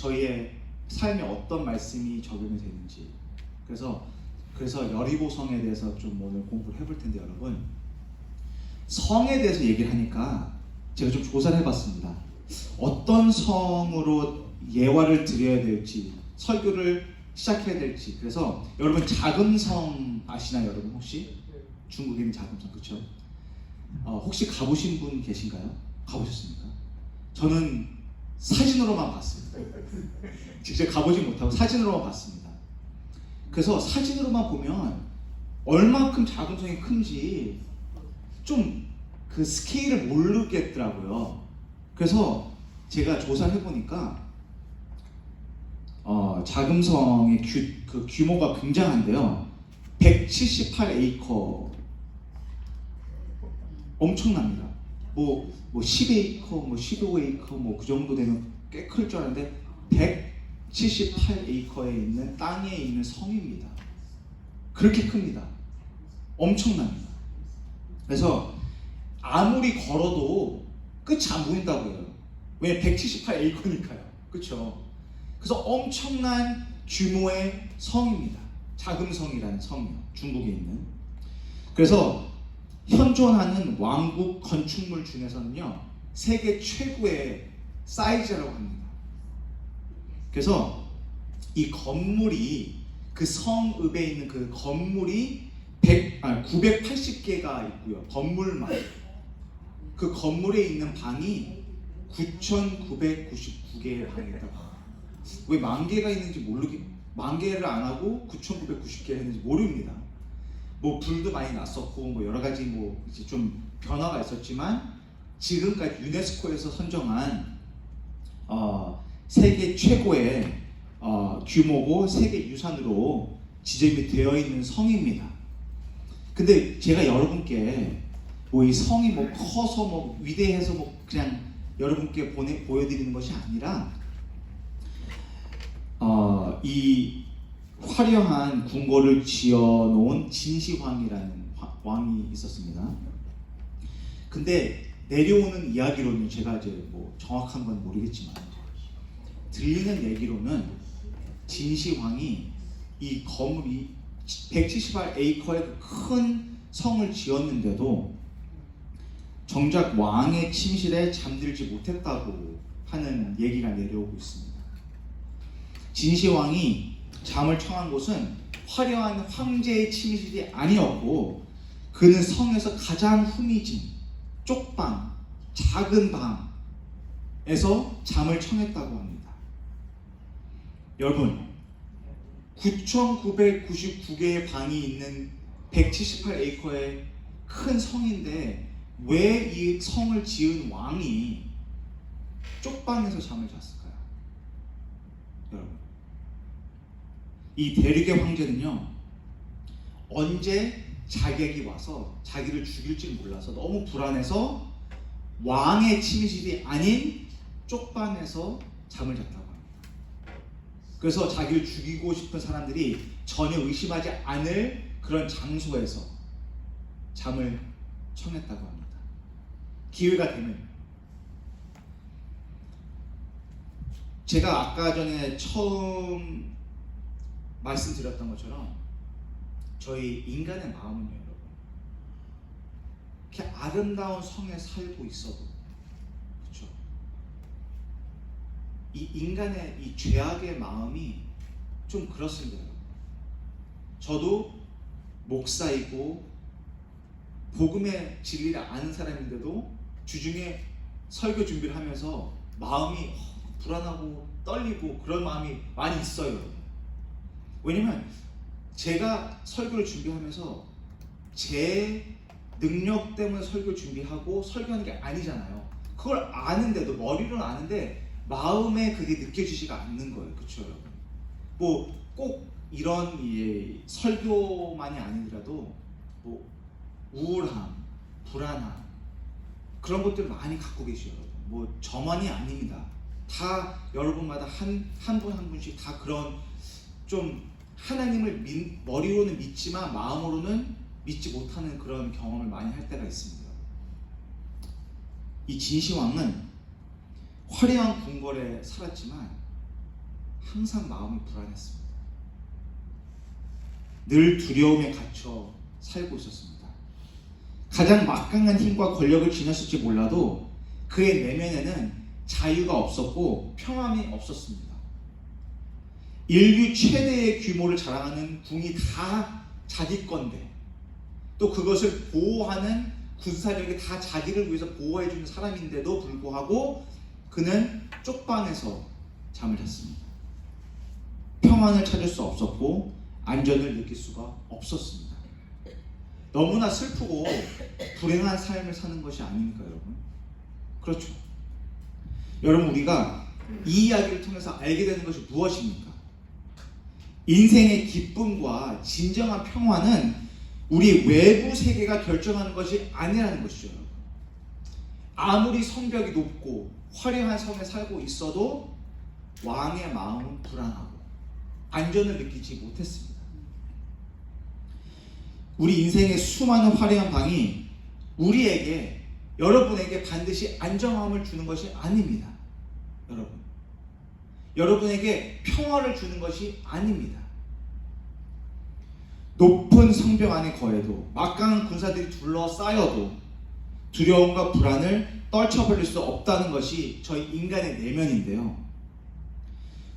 저희의 삶에 어떤 말씀이 적용이 되는지, 그래서 여리고 성에 대해서 좀 오늘 공부를 해볼 텐데, 여러분, 성에 대해서 얘기를 하니까 제가 좀 조사를 해봤습니다. 어떤 성으로 예화를 드려야 될지, 설교를 시작해야 될지. 그래서 여러분, 자금성 아시나요? 여러분, 혹시 중국에 있는 자금성, 그렇죠? 혹시 가보신 분 계신가요? 가보셨습니까? 저는 사진으로만 봤습니다. 직접 가보지 못하고 사진으로만 봤습니다. 그래서 사진으로만 보면 얼마큼 자금성이 큰지 좀 그 스케일을 모르겠더라고요. 그래서 제가 조사를 해보니까 자금성의 그 규모가 굉장한데요. 178에이커, 엄청납니다. 뭐 10에이커, 뭐 15에이커, 뭐 그 정도 되면 꽤 클 줄 알았는데 178에이커에 있는 땅에 있는 성입니다. 그렇게 큽니다. 엄청납니다. 그래서 아무리 걸어도 끝이 안 보인다고 해요. 왜? 178에이커니까요. 그렇죠? 그래서 엄청난 규모의 성입니다. 자금성이라는 성이요. 중국에 있는. 그래서 현존하는 왕국 건축물 중에서는요, 세계 최고의 사이즈라고 합니다. 그래서 이 건물이, 그 성읍에 있는 그 건물이 980개가 있고요. 건물만. 그 건물에 있는 방이 9,999개의 방이 있다고. 왜 10,000개가 있는지 만 개를 안 하고 9,990개를 했는지 모릅니다. 뭐 불도 많이 났었고 뭐 여러 가지 뭐 이제 좀 변화가 있었지만, 지금까지 유네스코에서 선정한 세계 최고의 규모고 세계 유산으로 지정이 되어 있는 성입니다. 근데 제가 여러분께 뭐 이 성이 뭐 커서 뭐 위대해서 뭐 그냥 여러분께 보여드리는 것이 아니라, 이 화려한 궁궐을 지어놓은 진시황이라는 왕이 있었습니다. 근데 내려오는 이야기로는, 제가 이제 뭐 정확한 건 모르겠지만 들리는 얘기로는 진시황이 이 건물이 178에이커의 큰 성을 지었는데도 정작 왕의 침실에 잠들지 못했다고 하는 얘기가 내려오고 있습니다. 진시황이 잠을 청한 곳은 화려한 황제의 침실이 아니었고, 그는 성에서 가장 후미진 쪽방, 작은 방에서 잠을 청했다고 합니다. 여러분, 9,999개의 방이 있는 178에이커의 큰 성인데 왜 이 성을 지은 왕이 쪽방에서 잠을 잤을까요? 여러분, 이 대륙의 황제는요, 언제 자객이 와서 자기를 죽일지 몰라서 너무 불안해서 왕의 침실이 아닌 쪽방에서 잠을 잤다고 합니다. 그래서 자기를 죽이고 싶은 사람들이 전혀 의심하지 않을 그런 장소에서 잠을 청했다고 합니다. 기회가 되면. 제가 아까 전에 처음 말씀드렸던 것처럼 저희 인간의 마음은요, 여러분, 이렇게 아름다운 성에 살고 있어도, 그렇죠? 이 인간의 이 죄악의 마음이 좀 그렇습니다. 여러분. 저도 목사이고 복음의 진리를 아는 사람인데도 주중에 설교 준비를 하면서 마음이 불안하고 떨리고 그런 마음이 많이 있어요. 왜냐면 제가 설교를 준비하면서 제 능력 때문에 설교 준비하고 설교하는 게 아니잖아요. 그걸 아는데도, 머리로는 아는데 마음에 그게 느껴지지가 않는 거예요. 그렇죠, 여러분? 뭐 꼭 이런 설교만이 아니더라도 뭐 우울함, 불안함, 그런 것들 많이 갖고 계시죠, 여러분. 뭐 저만이 아닙니다. 다 여러분마다 한 분 한 분씩 다 그런, 좀 하나님을 머리로는 믿지만 마음으로는 믿지 못하는 그런 경험을 많이 할 때가 있습니다. 이 진시황은 화려한 궁궐에 살았지만 항상 마음이 불안했습니다. 늘 두려움에 갇혀 살고 있었습니다. 가장 막강한 힘과 권력을 지녔을지 몰라도 그의 내면에는 자유가 없었고 평안이 없었습니다. 인류 최대의 규모를 자랑하는 궁이 다 자기 건데 또 그것을 보호하는 군사력이 다 자기를 위해서 보호해주는 사람인데도 불구하고 그는 쪽방에서 잠을 잤습니다. 평안을 찾을 수 없었고 안전을 느낄 수가 없었습니다. 너무나 슬프고 불행한 삶을 사는 것이 아닙니까, 여러분? 그렇죠. 여러분, 우리가 이 이야기를 통해서 알게 되는 것이 무엇입니까? 인생의 기쁨과 진정한 평화는 우리 외부 세계가 결정하는 것이 아니라는 것이죠. 아무리 성벽이 높고 화려한 성에 살고 있어도 왕의 마음은 불안하고 안전을 느끼지 못했습니다. 우리 인생의 수많은 화려한 방이 우리에게, 여러분에게 반드시 안정함을 주는 것이 아닙니다. 여러분에게 평화를 주는 것이 아닙니다. 높은 성벽 안에 거해도 막강한 군사들이 둘러싸여도 두려움과 불안을 떨쳐버릴 수 없다는 것이 저희 인간의 내면인데요.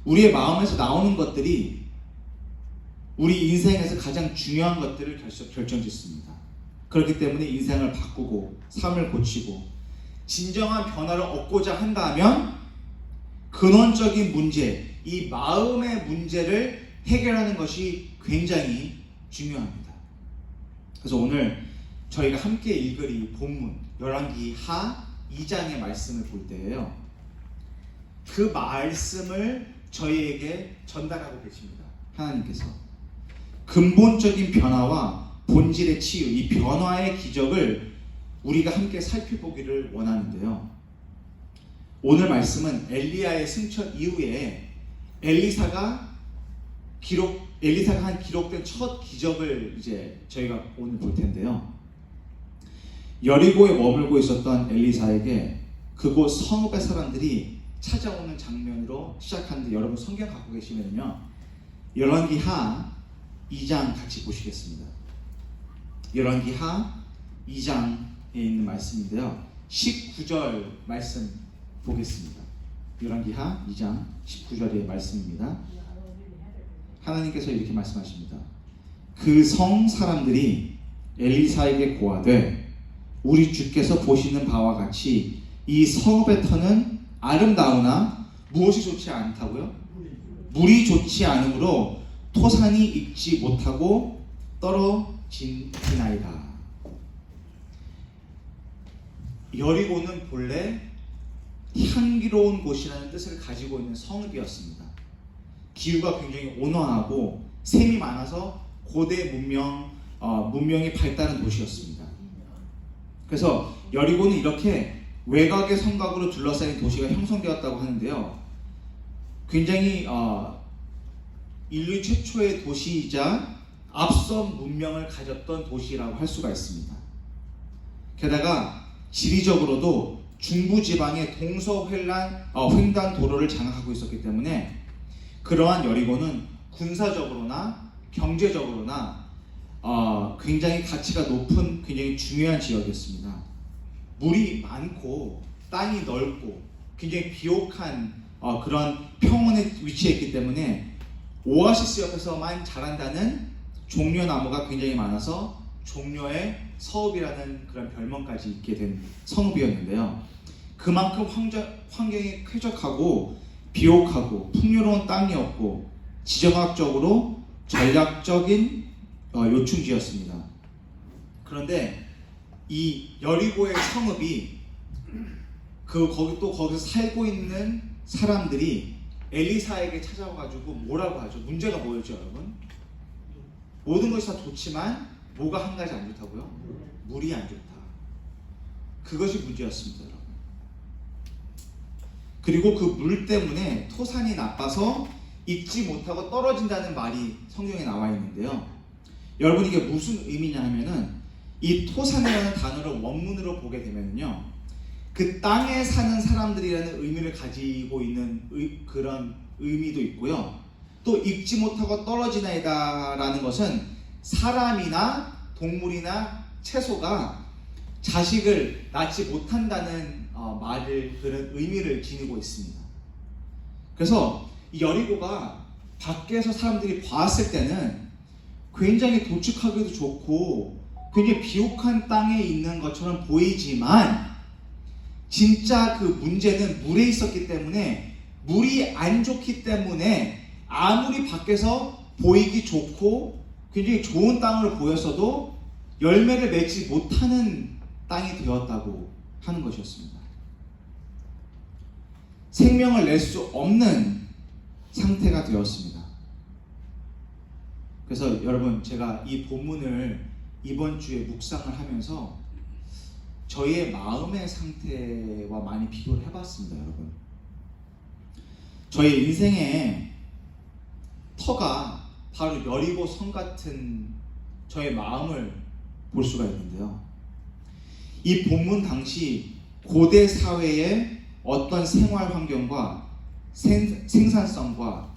우리의 마음에서 나오는 것들이 우리 인생에서 가장 중요한 것들을 결정짓습니다. 그렇기 때문에 인생을 바꾸고 삶을 고치고 진정한 변화를 얻고자 한다면 근원적인 문제, 이 마음의 문제를 해결하는 것이 굉장히 중요합니다. 그래서 오늘 저희가 함께 읽을 이 본문 열왕기 하 2장의 말씀을 볼 때에요, 그 말씀을 저희에게 전달하고 계십니다. 하나님께서 근본적인 변화와 본질의 치유, 이 변화의 기적을 우리가 함께 살펴보기를 원하는데요. 오늘 말씀은 엘리야의 승천 이후에 엘리사가 한 기록된 첫 기적을 이제 저희가 오늘 볼 텐데요. 여리고에 머물고 있었던 엘리사에게 그곳 성읍의 사람들이 찾아오는 장면으로 시작하는데, 여러분 성경 갖고 계시면요, 열왕기 하 2장 같이 보시겠습니다. 열왕기 하 2장에 있는 말씀인데요, 19절 말씀 보겠습니다. 열왕기 하 2장 19절의 말씀입니다. 하나님께서 이렇게 말씀하십니다. 그 성 사람들이 엘리사에게 고하되 우리 주께서 보시는 바와 같이 이 성읍의 터는 아름다우나 무엇이 좋지 않다고요? 물이 좋지 않으므로 토산이 익지 못하고 떨어지나이다. 여리고는 본래 향기로운 곳이라는 뜻을 가지고 있는 성읍이었습니다. 기후가 굉장히 온화하고 샘이 많아서 고대 문명이 발달한 도시였습니다. 그래서 여리고는 이렇게 외곽의 성곽으로 둘러싸인 도시가 형성되었다고 하는데요, 굉장히 인류 최초의 도시이자 앞선 문명을 가졌던 도시라고 할 수가 있습니다. 게다가 지리적으로도 중부지방의 횡단 도로를 장악하고 있었기 때문에 그러한 여리고는 군사적으로나 경제적으로나 굉장히 가치가 높은 굉장히 중요한 지역이었습니다. 물이 많고 땅이 넓고 굉장히 비옥한 그런 평원에 위치해 있기 때문에 오아시스 옆에서만 자란다는 종려나무가 굉장히 많아서 종려의 서읍이라는 그런 별명까지 있게 된 성읍이었는데요. 그만큼 환경이 쾌적하고 비옥하고 풍요로운 땅이었고 지정학적으로 전략적인 요충지였습니다. 그런데 이 여리고의 성읍이 거기서 살고 있는 사람들이 엘리사에게 찾아와가지고 뭐라고 하죠? 문제가 뭐였죠, 여러분? 모든 것이 다 좋지만 뭐가 한 가지 안 좋다고요? 물이 안 좋다. 그것이 문제였습니다, 여러분. 그리고 그 물 때문에 토산이 나빠서 익지 못하고 떨어진다는 말이 성경에 나와 있는데요. 여러분, 이게 무슨 의미냐 하면은 이 토산이라는 단어를 원문으로 보게 되면요, 그 땅에 사는 사람들이라는 의미를 가지고 있는 그런 의미도 있고요. 또 읽지 못하고 떨어지나이다 라는 것은 사람이나 동물이나 채소가 자식을 낳지 못한다는 말을, 그런 의미를 지니고 있습니다. 그래서 이 여리고가 밖에서 사람들이 봤을 때는 굉장히 도축하기도 좋고 굉장히 비옥한 땅에 있는 것처럼 보이지만, 진짜 그 문제는 물에 있었기 때문에, 물이 안 좋기 때문에 아무리 밖에서 보이기 좋고 굉장히 좋은 땅을 보였어도 열매를 맺지 못하는 땅이 되었다고 하는 것이었습니다. 생명을 낼 수 없는 상태가 되었습니다. 그래서 여러분, 제가 이 본문을 이번 주에 묵상을 하면서 저희의 마음의 상태와 많이 비교를 해봤습니다. 여러분, 저희 인생의 터가 바로 여리고 성 같은 저의 마음을 볼 수가 있는데요, 이 본문 당시 고대 사회의 어떤 생활 환경과 생산성과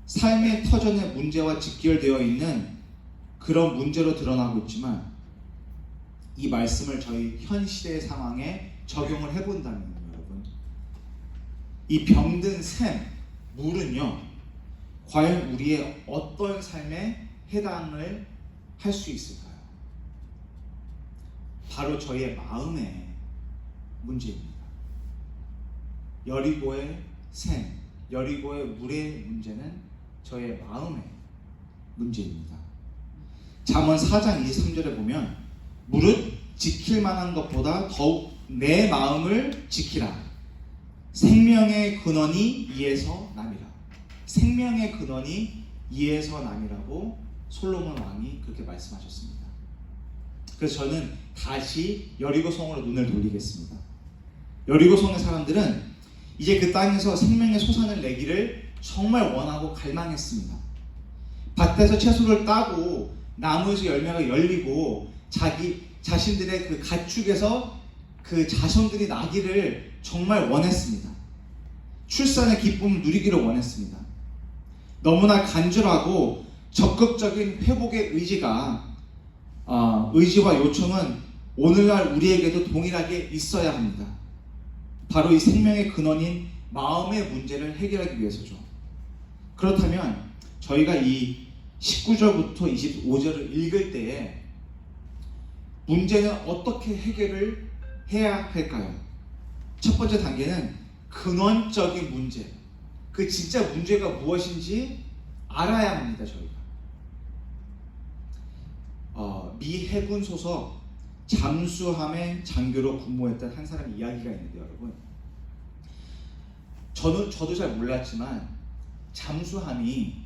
삶의 터전의 문제와 직결되어 있는 그런 문제로 드러나고 있지만, 이 말씀을 저희 현 시대의 상황에 적용을 해본다면 여러분, 이 병든 샘, 물은요, 과연 우리의 어떤 삶에 해당을 할 수 있을까요? 바로 저희의 마음의 문제입니다. 여리고의 샘, 여리고의 물의 문제는 저의 마음의 문제입니다. 잠언 4장 23절에 보면, 무릇 지킬 만한 것보다 더욱 내 마음을 지키라. 생명의 근원이 이에서 남이라. 생명의 근원이 이에서 남이라고 솔로몬 왕이 그렇게 말씀하셨습니다. 그래서 저는 다시 여리고성으로 눈을 돌리겠습니다. 여리고성의 사람들은 이제 그 땅에서 생명의 소산을 내기를 정말 원하고 갈망했습니다. 밭에서 채소를 따고 나무에서 열매가 열리고 자신들의 그 가축에서 그 자손들이 나기를 정말 원했습니다. 출산의 기쁨을 누리기를 원했습니다. 너무나 간절하고 적극적인 회복의 의지와 요청은 오늘날 우리에게도 동일하게 있어야 합니다. 바로 이 생명의 근원인 마음의 문제를 해결하기 위해서죠. 그렇다면 저희가 이 19절부터 25절을 읽을 때에 문제는 어떻게 해결을 해야 할까요? 첫 번째 단계는 근원적인 문제, 그 진짜 문제가 무엇인지 알아야 합니다. 저희가 미 해군 소속 잠수함의 장교로 근무했던 한 사람의 이야기가 있는데, 여러분, 저도 잘 몰랐지만 잠수함이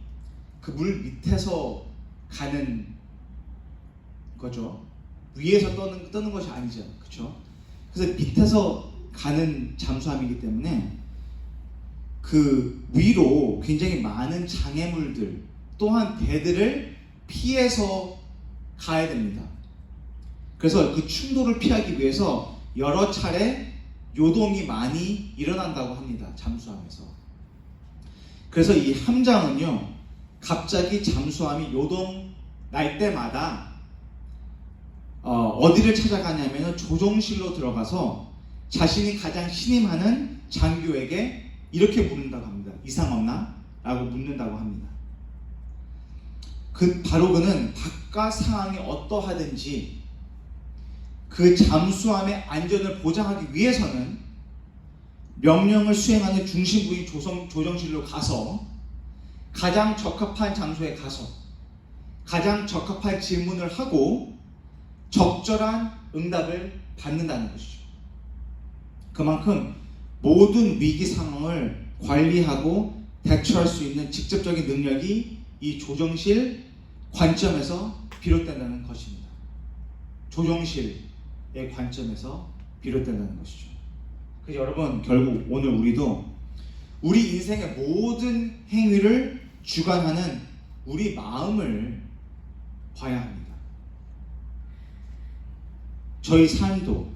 그 물 밑에서 가는 거죠. 위에서 떠는 것이 아니죠, 그렇죠? 그래서 밑에서 가는 잠수함이기 때문에 그 위로 굉장히 많은 장애물들, 또한 배들을 피해서 가야 됩니다. 그래서 그 충돌을 피하기 위해서 여러 차례 요동이 많이 일어난다고 합니다. 잠수함에서. 그래서 이 함장은요, 갑자기 잠수함이 요동 날 때마다 어디를 찾아가냐면 조종실로 들어가서 자신이 가장 신임하는 장교에게 이렇게 묻는다고 합니다. 이상 없나? 라고 묻는다고 합니다. 바로 그는 바깥 상황이 어떠하든지 그 잠수함의 안전을 보장하기 위해서는 명령을 수행하는 중심부인 조정실로 가서 가장 적합한 장소에 가서 가장 적합한 질문을 하고 적절한 응답을 받는다는 것이죠. 그만큼 모든 위기 상황을 관리하고 대처할 수 있는 직접적인 능력이 이 조정실 관점에서 비롯된다는 것입니다. 조정실의 관점에서 비롯된다는 것이죠. 그래서 여러분, 결국 오늘 우리도 우리 인생의 모든 행위를 주관하는 우리 마음을 봐야 합니다. 저희 삶도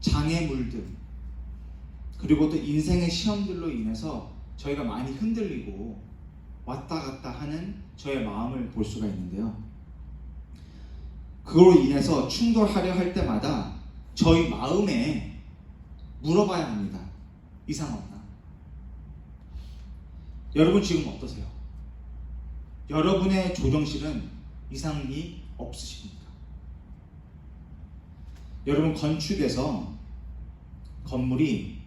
장애물들, 그리고 또 인생의 시험들로 인해서 저희가 많이 흔들리고 왔다 갔다 하는 저의 마음을 볼 수가 있는데요. 그로 인해서 충돌하려 할 때마다 저희 마음에 물어봐야 합니다. 이상 없나? 여러분 지금 어떠세요? 여러분의 조정실은 이상이 없으십니까? 여러분 건축에서 건물이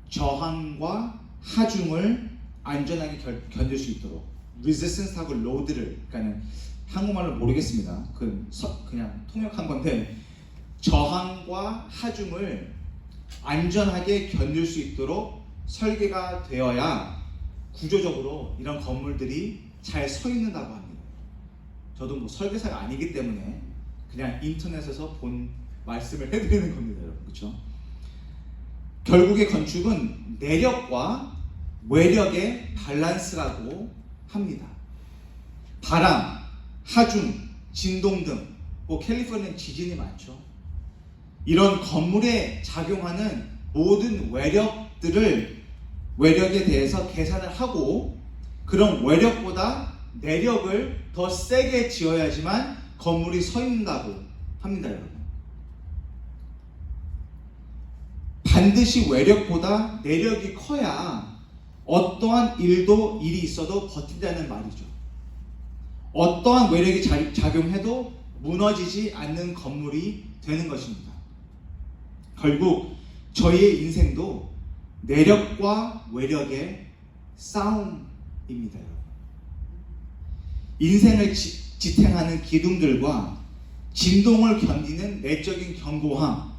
저항과 하중을 안전하게 견딜 수 있도록 resistance하고 load를, 그러니까 한국말로 모르겠습니다. 그냥 통역한 건데 저항과 하중을 안전하게 견딜 수 있도록 설계가 되어야 구조적으로 이런 건물들이 잘 서 있는다고 합니다. 저도 뭐 설계사가 아니기 때문에 그냥 인터넷에서 본 말씀을 해드리는 겁니다, 여러분. 그렇죠? 결국에 건축은 내력과 외력의 밸런스라고 합니다. 바람, 하중, 진동 등, 캘리포니아는 지진이 많죠. 이런 건물에 작용하는 모든 외력에 대해서 계산을 하고 그런 외력보다 내력을 더 세게 지어야지만 건물이 서 있는다고 합니다, 여러분. 반드시 외력보다 내력이 커야 어떠한 일이 있어도 버틴다는 말이죠. 어떠한 외력이 작용해도 무너지지 않는 건물이 되는 것입니다. 결국 저희의 인생도 내력과 외력의 싸움입니다. 인생을 지탱하는 기둥들과 진동을 견디는 내적인 견고함,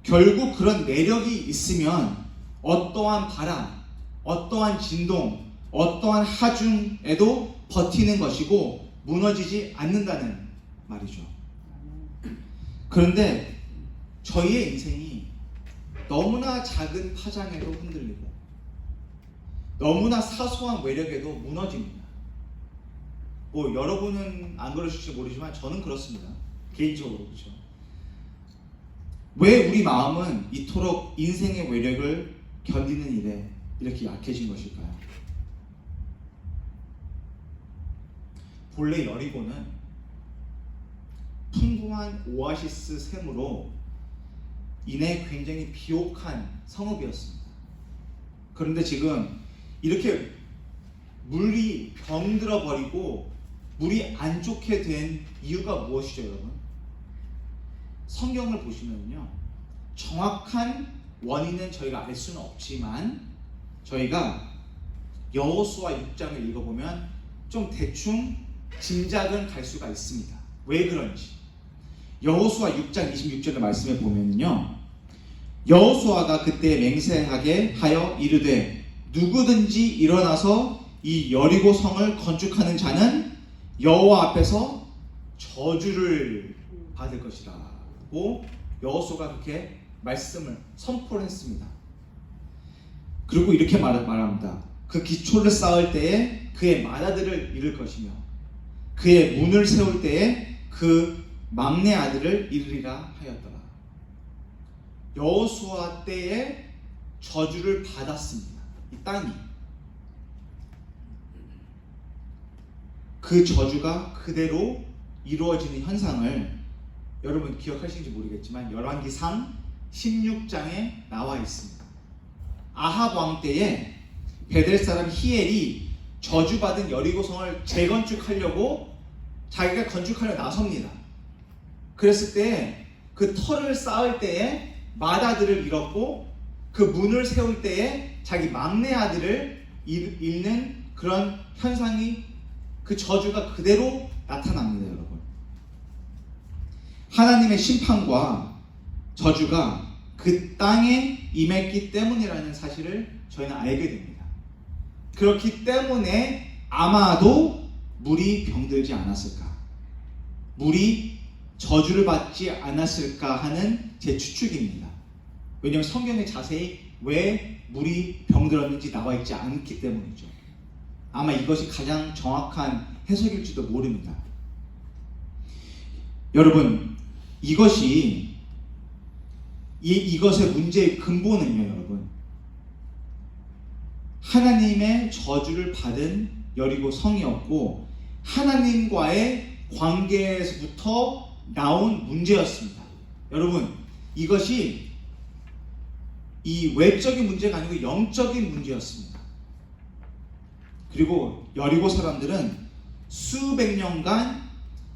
결국 그런 내력이 있으면 어떠한 바람, 어떠한 진동, 어떠한 하중에도 버티는 것이고 무너지지 않는다는 말이죠. 그런데 저희의 인생이 너무나 작은 파장에도 흔들리고 너무나 사소한 외력에도 무너집니다. 여러분은 안 그러실지 모르지만 저는 그렇습니다. 개인적으로. 그렇죠? 왜 우리 마음은 이토록 인생의 외력을 견디는 일에 이렇게 약해진 것일까요? 본래 여리고는 풍부한 오아시스 샘으로 인해 굉장히 비옥한 성읍이었습니다. 그런데 지금 이렇게 물이 병들어 버리고 물이 안 좋게 된 이유가 무엇이죠, 여러분? 성경을 보시면요, 정확한 원인은 저희가 알 수는 없지만 저희가 여호수아 6장을 읽어보면 좀 대충 짐작은 갈 수가 있습니다. 왜 그런지. 여호수아 6장 26절의 말씀에 보면요, 여호수아가 그때 맹세하게 하여 이르되 누구든지 일어나서 이 여리고 성을 건축하는 자는 여호와 앞에서 저주를 받을 것이라고 여호수아가 그렇게 말씀을 선포를 했습니다. 그리고 이렇게 말합니다. 그 기초를 쌓을 때에 그의 맏아들을 잃을 것이며 그의 문을 세울 때에 그 막내 아들을 잃으리라 하였더라. 여호수아 때에 저주를 받았습니다. 이 땅이. 그 저주가 그대로 이루어지는 현상을 여러분 기억하시는지 모르겠지만 열왕기상 16장에 나와 있습니다. 아합 왕 때에 베델 사람 히엘이 저주받은 여리고성을 재건축하려고 자기가 건축하려 나섭니다. 그랬을 때 그 터를 쌓을 때에 맏아들을 잃었고 그 문을 세울 때에 자기 막내 아들을 잃는 그런 현상이, 그 저주가 그대로 나타납니다, 여러분. 하나님의 심판과 저주가 그 땅에 임했기 때문이라는 사실을 저희는 알게 됩니다. 그렇기 때문에 아마도 물이 병들지 않았을까, 물이 저주를 받지 않았을까 하는 제 추측입니다. 왜냐하면 성경에 자세히 왜 물이 병들었는지 나와 있지 않기 때문이죠. 아마 이것이 가장 정확한 해석일지도 모릅니다. 여러분, 이것의 문제의 근본은요, 여러분, 하나님의 저주를 받은 여리고 성이었고 하나님과의 관계에서부터 나온 문제였습니다. 여러분, 이것이 이 외적인 문제가 아니고 영적인 문제였습니다. 그리고 여리고 사람들은 수백 년간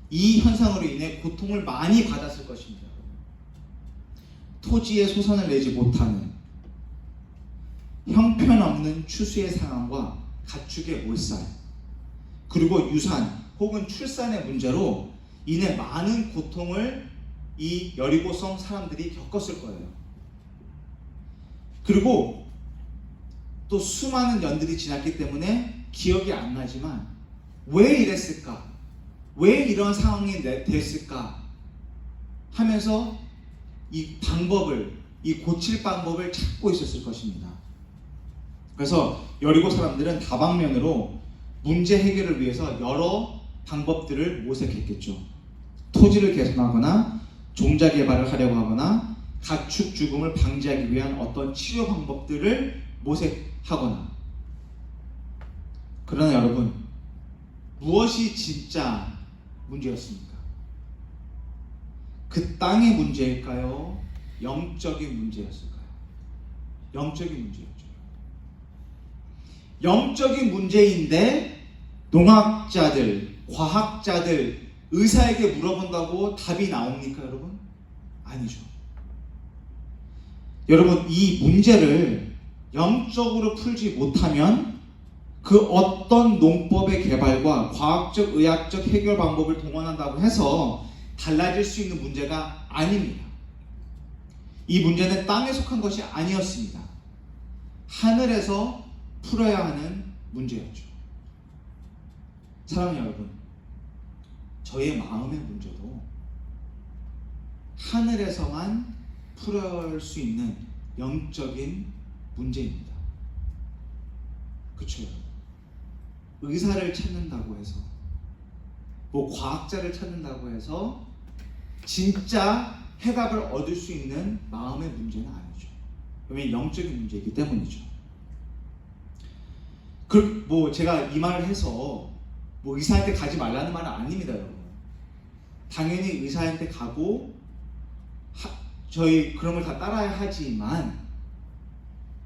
이 현상으로 인해 고통을 많이 받았을 것입니다. 토지에 소산을 내지 못하는 형편없는 추수의 상황과 가축의 몰살, 그리고 유산 혹은 출산의 문제로 인해 많은 고통을 이 여리고성 사람들이 겪었을 거예요. 그리고 또 수많은 년들이 지났기 때문에 기억이 안 나지만 왜 이랬을까? 왜 이런 상황이 됐을까? 하면서 이 고칠 방법을 찾고 있었을 것입니다. 그래서 여리고 사람들은 다방면으로 문제 해결을 위해서 여러 방법들을 모색했겠죠. 토지를 개선하거나 종자 개발을 하려고 하거나 가축 죽음을 방지하기 위한 어떤 치료 방법들을 모색하거나. 그러나 여러분, 무엇이 진짜 문제였습니까? 그 땅의 문제일까요? 영적인 문제였을까요? 영적인 문제였죠. 영적인 문제인데 농학자들, 과학자들, 의사에게 물어본다고 답이 나옵니까, 여러분? 아니죠. 여러분, 이 문제를 영적으로 풀지 못하면 그 어떤 농법의 개발과 과학적, 의학적 해결 방법을 동원한다고 해서 달라질 수 있는 문제가 아닙니다. 이 문제는 땅에 속한 것이 아니었습니다. 하늘에서 풀어야 하는 문제였죠. 사랑하는 여러분, 저의 마음의 문제도 하늘에서만 풀어야 수 있는 영적인 문제입니다. 그렇죠? 의사를 찾는다고 해서, 과학자를 찾는다고 해서 진짜 해답을 얻을 수 있는 마음의 문제는 아니죠. 왜냐하면 영적인 문제이기 때문이죠. 제가 이 말을 해서 의사한테 가지 말라는 말은 아닙니다, 여러분. 당연히 의사한테 가고 저희 그런 걸 다 따라야 하지만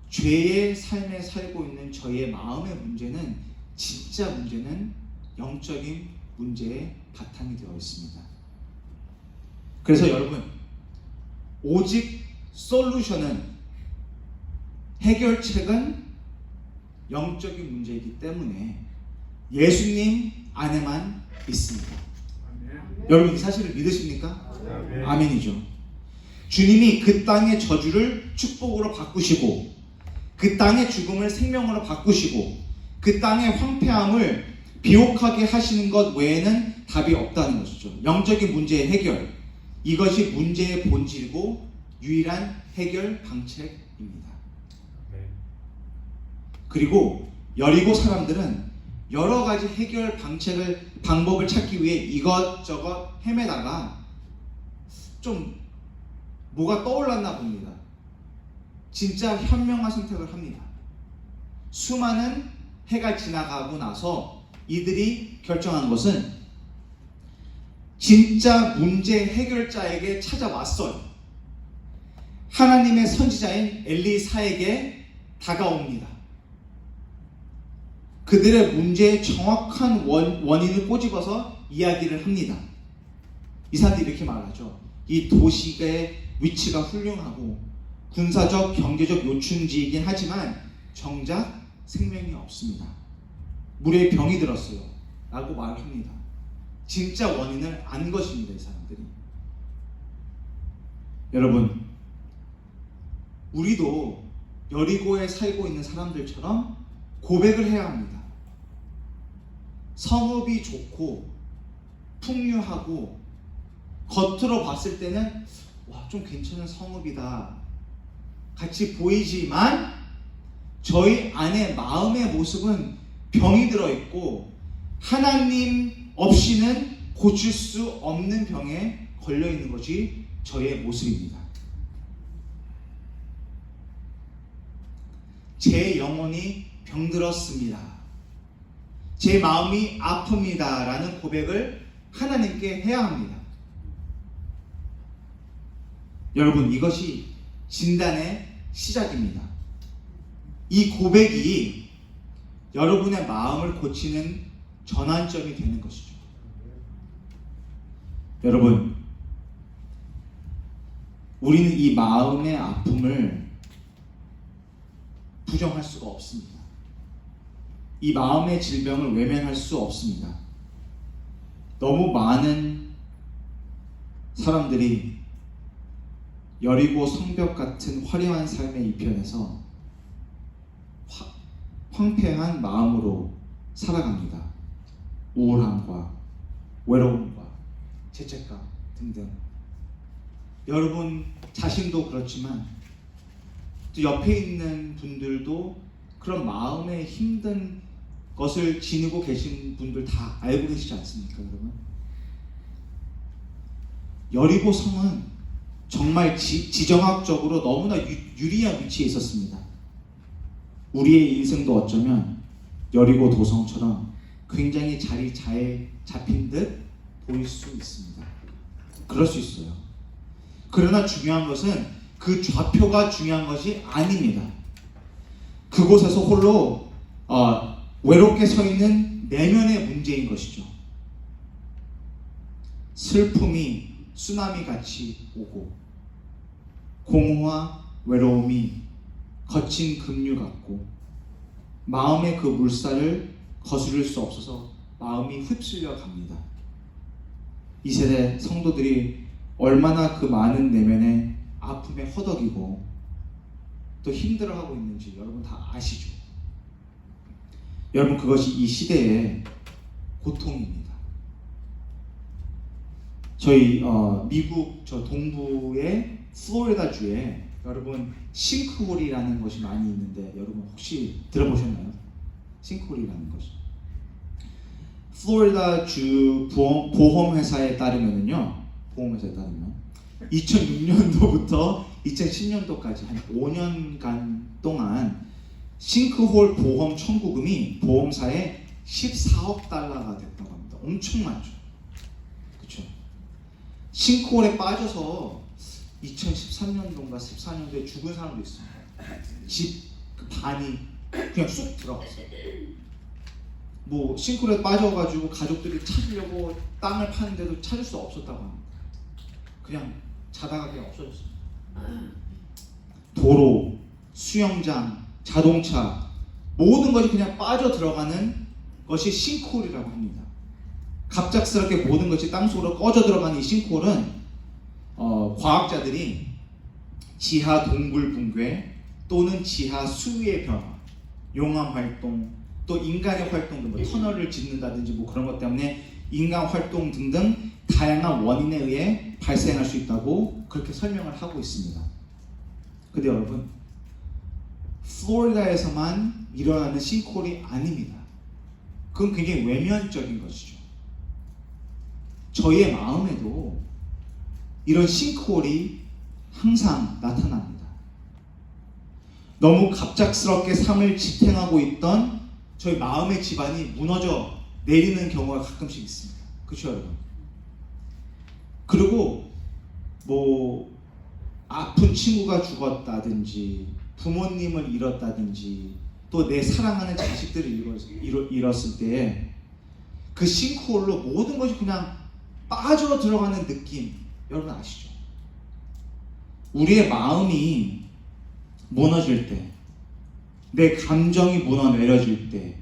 죄의 삶에 살고 있는 저의 마음의 문제는, 진짜 문제는 영적인 문제에 바탕이 되어 있습니다. 그래서 여러분, 오직 솔루션은, 해결책은 영적인 문제이기 때문에 예수님 안에만 있습니다. 아멘. 여러분, 이 사실을 믿으십니까? 아멘. 아멘이죠. 주님이 그 땅의 저주를 축복으로 바꾸시고, 그 땅의 죽음을 생명으로 바꾸시고, 그 땅의 황폐함을 비옥하게 하시는 것 외에는 답이 없다는 것이죠. 영적인 문제의 해결, 이것이 문제의 본질이고 유일한 해결 방책입니다. 그리고 여리고 사람들은 여러 가지 해결 방법을 찾기 위해 이것저것 헤매다가 좀 뭐가 떠올랐나 봅니다. 진짜 현명한 선택을 합니다. 수많은 해가 지나가고 나서 이들이 결정한 것은 진짜 문제 해결자에게 찾아왔어요. 하나님의 선지자인 엘리사에게 다가옵니다. 그들의 문제의 정확한 원인을 꼬집어서 이야기를 합니다. 이 사람들이 이렇게 말하죠. 이 도시의 위치가 훌륭하고 군사적, 경제적 요충지이긴 하지만 정작 생명이 없습니다. 물에 병이 들었어요 라고 말을 합니다. 진짜 원인을 안 것입니다, 이 사람들이. 여러분, 우리도 여리고에 살고 있는 사람들처럼 고백을 해야 합니다. 성읍이 좋고 풍요하고 겉으로 봤을 때는 좀 괜찮은 성읍이다 같이 보이지만 저희 안에 마음의 모습은 병이 들어있고 하나님 없이는 고칠 수 없는 병에 걸려있는 것이 저의 모습입니다. 제 영혼이 병들었습니다. 제 마음이 아픕니다. 라는 고백을 하나님께 해야 합니다. 여러분, 이것이 진단의 시작입니다. 이 고백이 여러분의 마음을 고치는 전환점이 되는 것이죠. 여러분, 우리는 이 마음의 아픔을 부정할 수가 없습니다. 이 마음의 질병을 외면할 수 없습니다. 너무 많은 사람들이 여리고 성벽 같은 화려한 삶의 이편에서 황폐한 마음으로 살아갑니다. 우울함과 외로움과 죄책감 등등. 여러분 자신도 그렇지만 또 옆에 있는 분들도 그런 마음에 힘든 것을 지니고 계신 분들 다 알고 계시지 않습니까, 여러분? 여리고 성은 정말 지정학적으로 너무나 유리한 위치에 있었습니다. 우리의 인생도 어쩌면 여리고 도성처럼 굉장히 자리 잘 잡힌 듯 보일 수 있습니다. 그럴 수 있어요. 그러나 중요한 것은 그 좌표가 중요한 것이 아닙니다. 그곳에서 홀로 외롭게 서 있는 내면의 문제인 것이죠. 슬픔이 쓰나미 같이 오고 공허와 외로움이 거친 급류 같고 마음의 그 물살을 거스를 수 없어서 마음이 휩쓸려 갑니다. 이 세대 성도들이 얼마나 그 많은 내면의 아픔에 허덕이고 또 힘들어하고 있는지 여러분 다 아시죠? 여러분, 그것이 이 시대의 고통입니다. 저희 미국 저 동부의 플로리다 주에 여러분 싱크홀이라는 것이 많이 있는데 여러분 혹시 들어보셨나요? 싱크홀이라는 것이 플로리다 주 보험회사에 따르면요, 2006년도부터 2010년도까지 한 5년간 동안 싱크홀 보험 청구금이 보험사에 14억 달러가 됐다고 합니다. 엄청 많죠. 그렇죠? 싱크홀에 빠져서 2013년도인가 14년도에 죽은 사람도 있습니다. 집 그 반이 그냥 쑥 들어갔어요. 뭐 싱크홀에 빠져가지고 가족들이 찾으려고 땅을 파는데도 찾을 수 없었다고 합니다. 그냥 자다가 그냥 없어졌습니다. 도로, 수영장, 자동차 모든 것이 그냥 빠져 들어가는 것이 싱크홀이라고 합니다. 갑작스럽게 모든 것이 땅속으로 꺼져 들어가는 이 싱크홀은 과학자들이 지하 동굴 붕괴 또는 지하 수위의 변화, 용암 활동, 또 인간의 활동 등 터널을 짓는다든지 뭐 그런 것 때문에 인간 활동 등등 다양한 원인에 의해 발생할 수 있다고 그렇게 설명을 하고 있습니다. 근데 여러분, 플로리다에서만 일어나는 싱크홀이 아닙니다. 그건 굉장히 외면적인 것이죠. 저희의 마음에도 이런 싱크홀이 항상 나타납니다. 너무 갑작스럽게 삶을 지탱하고 있던 저희 마음의 기반이 무너져 내리는 경우가 가끔씩 있습니다. 그렇죠, 여러분? 그리고 뭐 아픈 친구가 죽었다든지 부모님을 잃었다든지 또 내 사랑하는 자식들을 잃었을 때 그 싱크홀로 모든 것이 그냥 빠져 들어가는 느낌, 여러분 아시죠? 우리의 마음이 무너질 때, 내 감정이 무너내려질 때,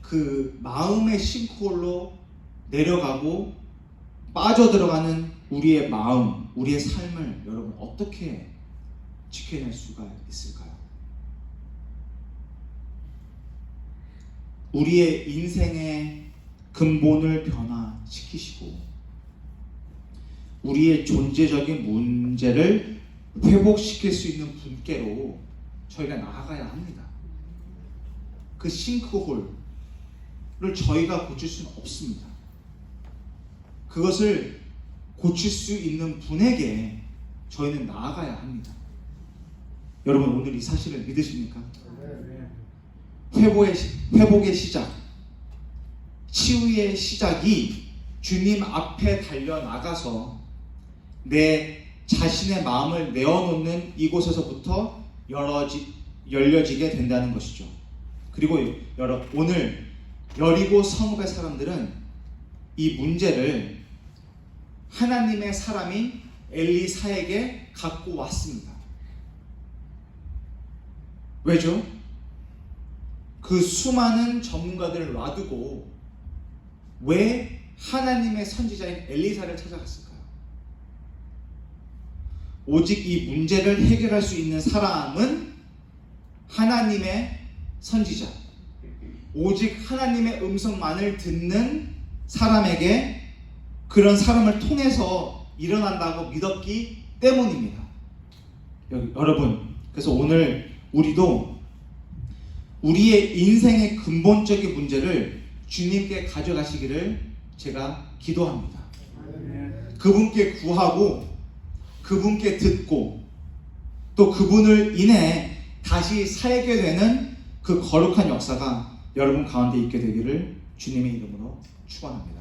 그 마음의 싱크홀로 내려가고 빠져들어가는 우리의 마음, 우리의 삶을 여러분 어떻게 지켜낼 수가 있을까요? 우리의 인생의 근본을 변화시키시고 우리의 존재적인 문제를 회복시킬 수 있는 분께로 저희가 나아가야 합니다. 그 싱크홀을 저희가 고칠 수는 없습니다. 그것을 고칠 수 있는 분에게 저희는 나아가야 합니다. 여러분 오늘 이 사실을 믿으십니까? 회복의 시작, 치유의 시작이 주님 앞에 달려나가서 내 자신의 마음을 내어놓는 이곳에서부터 열려지게 된다는 것이죠. 그리고 오늘 여리고 성읍의 사람들은 이 문제를 하나님의 사람인 엘리사에게 갖고 왔습니다. 왜죠? 그 수많은 전문가들을 놔두고 왜 하나님의 선지자인 엘리사를 찾아갔을까요? 오직 이 문제를 해결할 수 있는 사람은 하나님의 선지자, 오직 하나님의 음성만을 듣는 사람에게 그런 사람을 통해서 일어난다고 믿었기 때문입니다. 여러분, 그래서 오늘 우리도 우리의 인생의 근본적인 문제를 주님께 가져가시기를 제가 기도합니다. 그분께 구하고 그분께 듣고 또 그분을 인해 다시 살게 되는 그 거룩한 역사가 여러분 가운데 있게 되기를 주님의 이름으로 축원합니다.